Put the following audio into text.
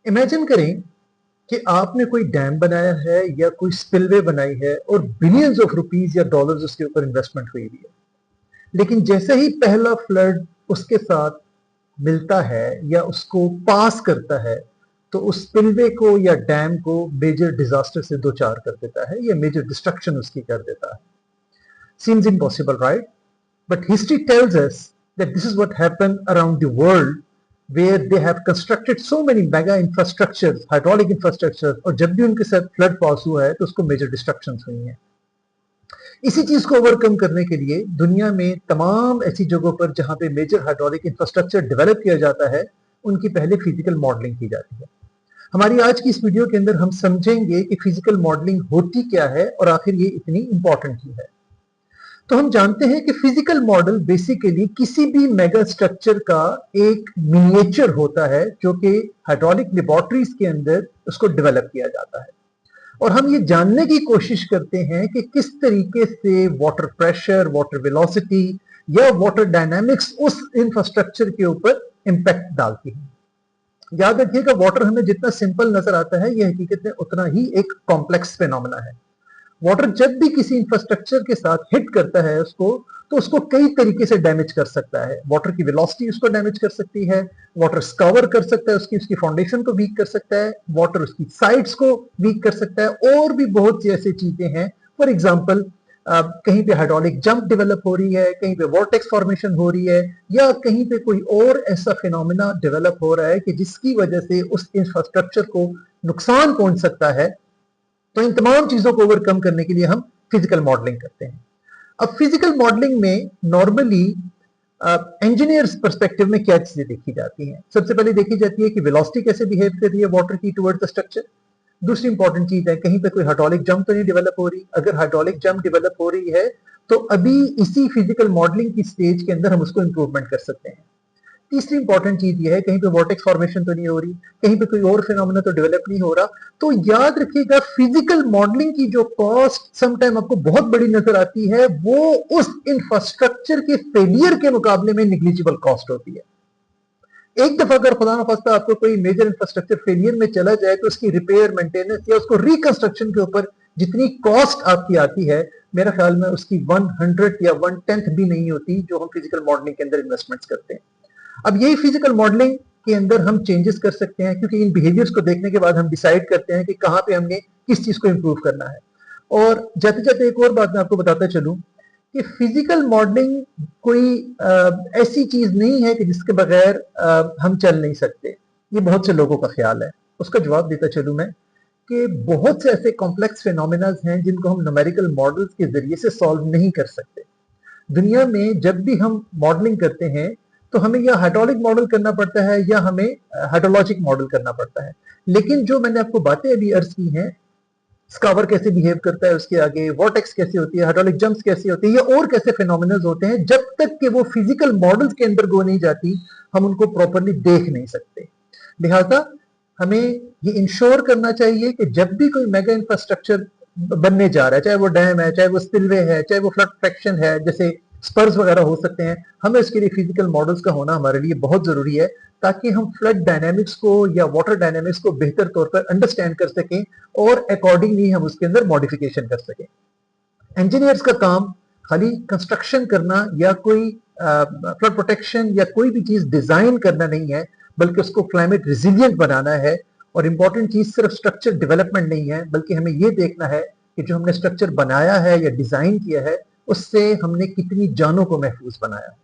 Imagine करें कि आपने कोई डैम बनाया है या कोई स्पिलवे बनाई है और बिलियंस ऑफ रुपीस या डॉलर्स उसके ऊपर इन्वेस्टमेंट हुई हुई है। लेकिन जैसे ही पहला फ्लड उसके साथ मिलता है या उसको पास करता है, तो उस स्पिलवे को या डैम को मेजर डिजास्टर से दो चार कर देता है या मेजर डिस्ट्रक्शन उसकी कर देता है। Seems impossible, right? But history tells us that this is what happened around the world, where they have constructed so many mega infrastructures, hydraulic infrastructures, और जब भी उनके साथ फ्लड पास हुआ है तो उसको मेजर डिस्ट्रक्शंस हुई हैं। इसी चीज को ओवरकम करने के लिए दुनिया में तमाम ऐसी जगहों पर जहां पे मेजर हाइड्रोलिक इंफ्रास्ट्रक्चर डेवलप किया जाता है, उनकी पहले फिजिकल मॉडलिंग की जाती है। हमारी आज की इस वीडियो के अंदर हम समझेंगे कि फिजिकल मॉडलिंग होती क्या है और आखिर ये इतनी इंपॉर्टेंट क्यों है। तो हम जानते हैं कि फिजिकल मॉडल बेसिकली किसी भी मेगा स्ट्रक्चर का एक मिनिएचर होता है जो कि हाइड्रोलिक लेबोरेटरीज के अंदर उसको डेवलप किया जाता है, और हम ये जानने की कोशिश करते हैं कि किस तरीके से वाटर प्रेशर, वाटर वेलोसिटी या वाटर डायनामिक्स उस इंफ्रास्ट्रक्चर के ऊपर इंपैक्ट डालती है। याद रखिएगा, वाटर हमें जितना सिंपल नजर आता है यह हकीकत में उतना ही एक कॉम्प्लेक्स फिनोमेना है। वाटर जब भी किसी इंफ्रास्ट्रक्चर के साथ हिट करता है उसको, तो उसको कई तरीके से डैमेज कर सकता है। वाटर की वेलोसिटी उसको डैमेज कर सकती है, वाटर स्कवर कर सकता है, उसकी फाउंडेशन को वीक कर सकता है, वाटर उसकी साइड्स को वीक कर सकता है, और भी बहुत सी ऐसी चीजें हैं। फॉर एग्जाम्पल, कहीं पे हाइड्रोलिक जंप डेवलप हो रही है, कहीं पे वॉर्टेक्स फॉर्मेशन हो रही है, या कहीं पे कोई और ऐसा फिनोमेना डेवलप हो रहा है कि जिसकी वजह से उस इंफ्रास्ट्रक्चर को नुकसान पहुंच सकता है। तो इन तमाम चीजों को ओवरकम करने के लिए हम फिजिकल मॉडलिंग करते हैं। अब फिजिकल मॉडलिंग में नॉर्मली इंजीनियर्स पर्सपेक्टिव में क्या चीजें देखी जाती हैं? सबसे पहले देखी जाती है कि वेलोसिटी कैसे बिहेव कर रही है वाटर की टुवर्ड्स द स्ट्रक्चर। दूसरी इंपॉर्टेंट चीज है, कहीं पे कोई हाइड्रोलिक जंप तो नहीं डेवलप हो रही। अगर हाइड्रोलिक जंप डेवलप हो रही है तो अभी इसी फिजिकल मॉडलिंग की स्टेज के अंदर हम उसको इंप्रूवमेंट कर सकते हैं। तीसरी इंपॉर्टेंट चीज ये है, कहीं पे वॉर्टेक्स फॉर्मेशन तो नहीं हो रही, कहीं पे कोई और फिनोमेना तो डेवलप नहीं हो रहा। तो याद रखिएगा, फिजिकल मॉडलिंग की जो कॉस्ट समटाइम आपको बहुत बड़ी नजर आती है, वो उस इंफ्रास्ट्रक्चर के फेलियर के मुकाबले में निग्लिजिबल कॉस्ट होती है। एक दफा अगर खुदा न खास्ता आपको कोई मेजर इंफ्रास्ट्रक्चर फेलियर में चला जाए तो उसकी रिपेयर, मेंटेनेंस या उसको रिकंस्ट्रक्शन के ऊपर जितनी कॉस्ट आपकी आती है, मेरा ख्याल में उसकी 100 या 1/10 भी नहीं होती जो हम फिजिकल मॉडलिंग के अंदर इन्वेस्टमेंट्स करते हैं। अब यही फिजिकल मॉडलिंग के अंदर हम चेंजेस कर सकते हैं, क्योंकि इन बिहेवियर्स को देखने के बाद हम डिसाइड करते हैं कि कहां पे हमने किस चीज को इंप्रूव करना है। और जाते जाते एक और बात मैं आपको बताता चलूं कि फिजिकल मॉडलिंग कोई ऐसी चीज नहीं है कि जिसके बगैर हम चल नहीं सकते। ये बहुत से लोगों का ख्याल है। उसका जवाब देता चलूं मैं कि बहुत से ऐसे कॉम्प्लेक्स फिनोमेना हैं जिनको हम न्यूमेरिकल मॉडल्स के जरिए से सॉल्व नहीं कर सकते। दुनिया में जब भी हम मॉडलिंग करते हैं तो हमें या हाइड्रोलिक मॉडल करना पड़ता है या हमें हाइड्रोलॉजिक मॉडल करना पड़ता है। लेकिन जो मैंने आपको बातें अभी अर्ज की हैं, स्कावर कैसे बिहेव करता है, उसके आगे वॉर्टेक्स कैसे होती है, हाइड्रोलिक जंप्स कैसे होती है, या और कैसे फिनोमिनल्स होते हैं, जब तक कि वो फिजिकल मॉडल्स के अंदर गो नहीं जाती हम उनको प्रॉपरली देख नहीं सकते। लिहाजा हमें ये इंश्योर करना चाहिए कि जब भी कोई मेगा इंफ्रास्ट्रक्चर बनने जा रहा है, चाहे वो डैम है, चाहे वो स्पिलवे है, चाहे वो फ्लड प्रोटेक्शन है, जैसे स्पर्स वगैरह हो सकते हैं, हमें इसके लिए फिजिकल मॉडल्स का होना हमारे लिए बहुत जरूरी है, ताकि हम फ्लड डायनेमिक्स को या वाटर डायनेमिक्स को बेहतर तौर पर अंडरस्टैंड कर सकें और अकॉर्डिंगली हम उसके अंदर मॉडिफिकेशन कर सकें। इंजीनियर्स का काम खाली कंस्ट्रक्शन करना या कोई फ्लड प्रोटेक्शन या कोई भी चीज डिजाइन करना नहीं है, बल्कि उसको क्लाइमेट रिजिलियंट बनाना है। और इंपॉर्टेंट चीज सिर्फ स्ट्रक्चर डेवलपमेंट नहीं है, बल्कि हमें यह देखना है कि जो हमने स्ट्रक्चर बनाया है या डिजाइन किया है, उससे हमने कितनी जानों को महफूज बनाया।